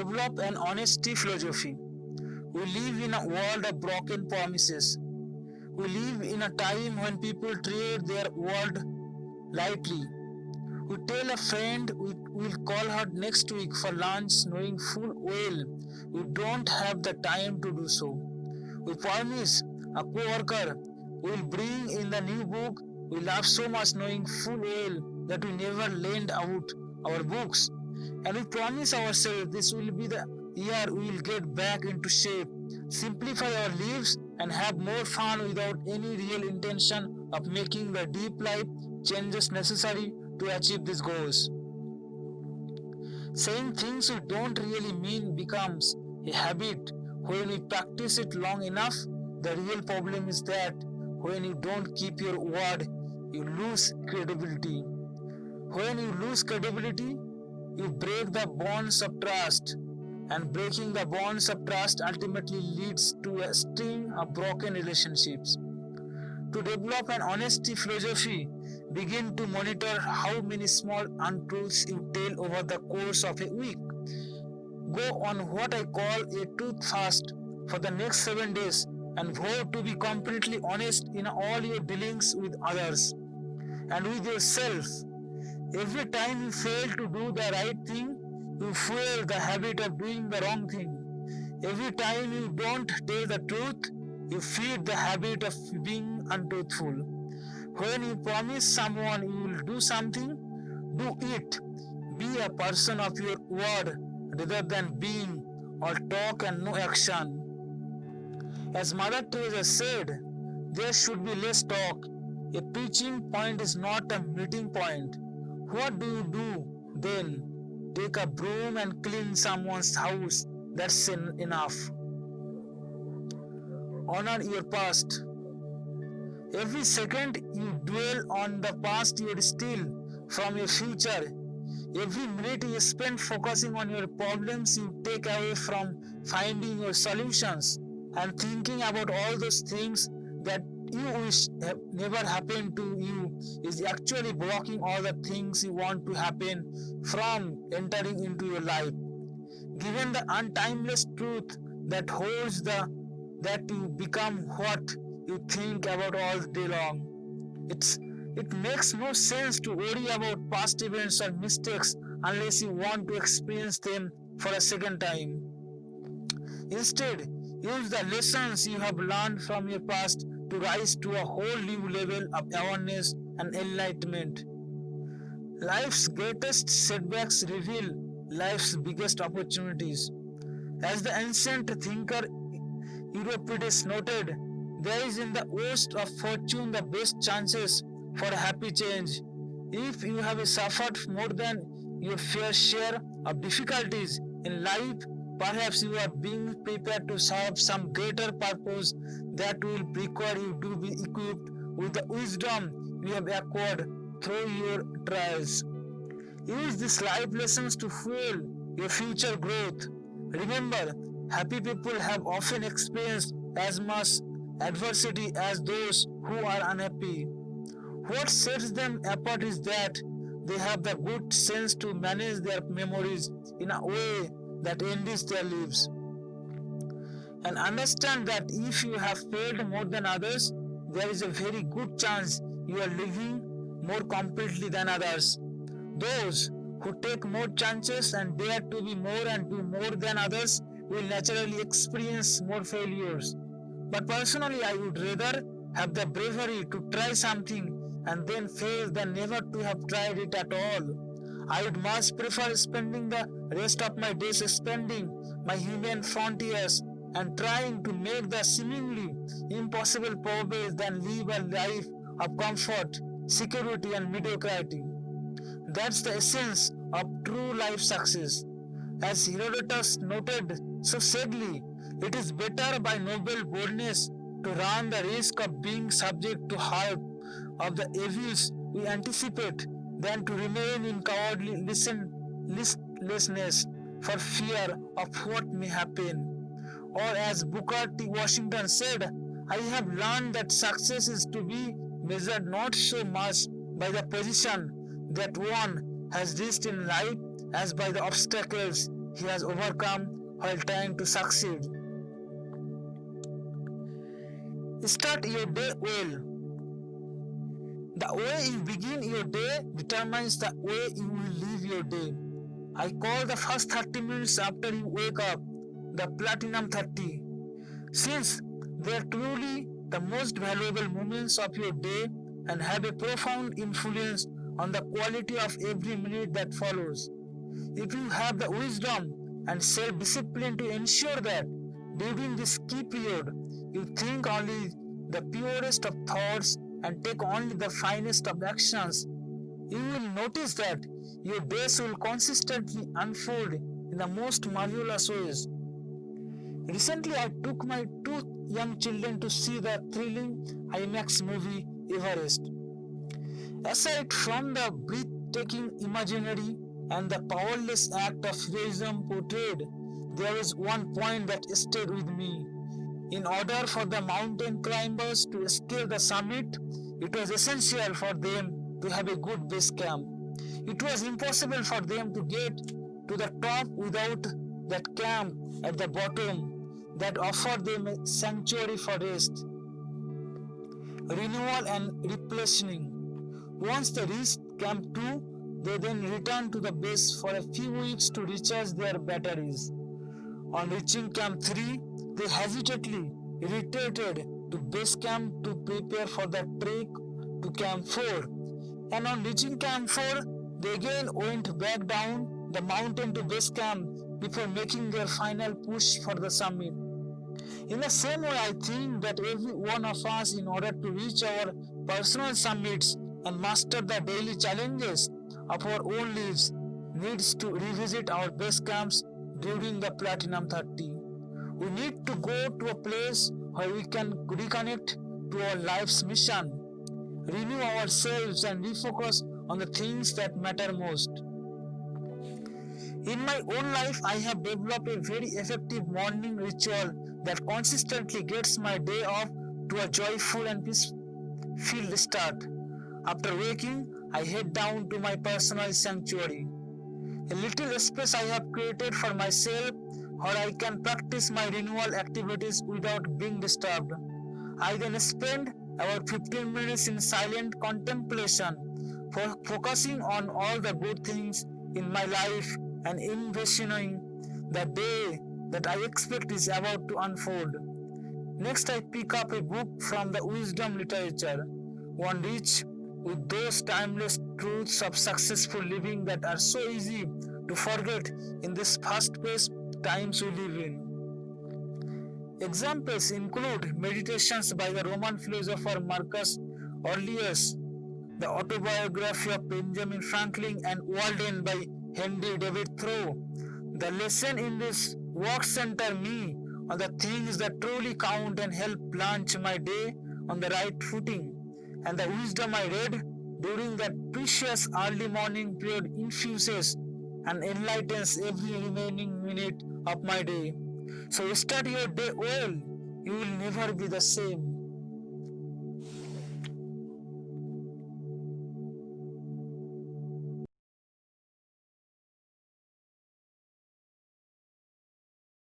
develop an honesty philosophy. We live in a world of broken promises. We live in a time when people treat their word lightly. We tell a friend we will call her next week for lunch, knowing full well we don't have the time to do so. We promise a co-worker we will bring in the new book. We laugh so much knowing full well that we never lend out our books. And we promise ourselves this will be the year we will get back into shape, simplify our lives, and have more fun without any real intention of making the deep life changes necessary to achieve these goals. Saying things we don't really mean becomes a habit when we practice it long enough. The real problem is that when you don't keep your word, you lose credibility. When you lose credibility, you break the bonds of trust, and breaking the bonds of trust ultimately leads to a string of broken relationships. To develop an honesty philosophy, begin to monitor how many small untruths you tell over the course of a week. Go on what I call a truth fast for the next 7 days and vow to be completely honest in all your dealings with others and with yourself. Every time you fail to do the right thing, you fuel the habit of doing the wrong thing. Every time you don't tell the truth, you feed the habit of being untruthful. When you promise someone you will do something, do it. Be a person of your word rather than being or talk and no action. As Mother Teresa said, there should be less talk. A preaching point is not a meeting point. What do you do then? Take a broom and clean someone's house. That's enough. Honor your past. Every second you dwell on the past, you steal from your future. Every minute you spend focusing on your problems, you take away from finding your solutions and thinking about all those things that you wish have never happened to you is actually blocking all the things you want to happen from entering into your life. Given the untimeless truth that holds that you become what you think about all day long. It makes no sense to worry about past events or mistakes unless you want to experience them for a second time. Instead, use the lessons you have learned from your past to rise to a whole new level of awareness and enlightenment. Life's greatest setbacks reveal life's biggest opportunities. As the ancient thinker Euripides noted, there is in the worst of fortune the best chances for a happy change. If you have suffered more than your fair share of difficulties in life, perhaps you are being prepared to serve some greater purpose that will require you to be equipped with the wisdom you have acquired through your trials. Use these life lessons to fuel your future growth. Remember, happy people have often experienced as much adversity as those who are unhappy. What sets them apart is that they have the good sense to manage their memories in a way that enriches their lives. And understand that if you have failed more than others, there is a very good chance you are living more completely than others. Those who take more chances and dare to be more and do more than others will naturally experience more failures. But personally, I would rather have the bravery to try something and then fail than never to have tried it at all. I would much prefer spending the rest of my days spending my human frontiers and trying to make the seemingly impossible probable than live a life of comfort, security, and mediocrity. That's the essence of true life success. As Herodotus noted so sadly, it is better by noble boldness to run the risk of being subject to half of the evils we anticipate than to remain in cowardly listlessness for fear of what may happen. Or as Booker T. Washington said, I have learned that success is to be measured not so much by the position that one has reached in life as by the obstacles he has overcome while trying to succeed. Start your day well. The way you begin your day determines the way you will live your day. I call the first 30 minutes after you wake up the Platinum 30, since they are truly the most valuable moments of your day and have a profound influence on the quality of every minute that follows. If you have the wisdom and self-discipline to ensure that during this key period you think only the purest of thoughts and take only the finest of actions, you will notice that your days will consistently unfold in the most marvelous ways. Recently, I took my two young children to see the thrilling IMAX movie Everest. Aside from the breathtaking imaginary and the powerless act of heroism portrayed, there is one point that stayed with me. In order for the mountain climbers to scale the summit, it was essential for them to have a good base camp. It was impossible for them to get to the top without that camp at the bottom that offered them a sanctuary for rest, renewal, and replenishing. Once they reached Camp 2, they then returned to the base for a few weeks to recharge their batteries. On reaching Camp 3, they hesitantly retreated to base camp to prepare for the trek to Camp 4. And on reaching Camp 4, they again went back down the mountain to base camp before making their final push for the summit. In the same way, I think that every one of us, in order to reach our personal summits and master the daily challenges of our own lives, needs to revisit our base camps during the Platinum 30. We need to go to a place where we can reconnect to our life's mission, renew ourselves, and refocus on the things that matter most. In my own life, I have developed a very effective morning ritual that consistently gets my day off to a joyful and peace-filled start. After waking, I head down to my personal sanctuary, a little space I have created for myself where I can practice my renewal activities without being disturbed. I then spend about 15 minutes in silent contemplation, focusing on all the good things in my life and envisioning the day that I expect is about to unfold. Next, I pick up a book from the wisdom literature, one rich with those timeless truths of successful living that are so easy to forget in these fast-paced times we live in. Examples include meditations by the Roman philosopher Marcus Aurelius, the autobiography of Benjamin Franklin, and Walden by Henry David Thoreau. The lesson in this work center me on the things that truly count and help launch my day on the right footing. And the wisdom I read during that precious early morning period infuses and enlightens every remaining minute of my day. So start your day well. You will never be the same.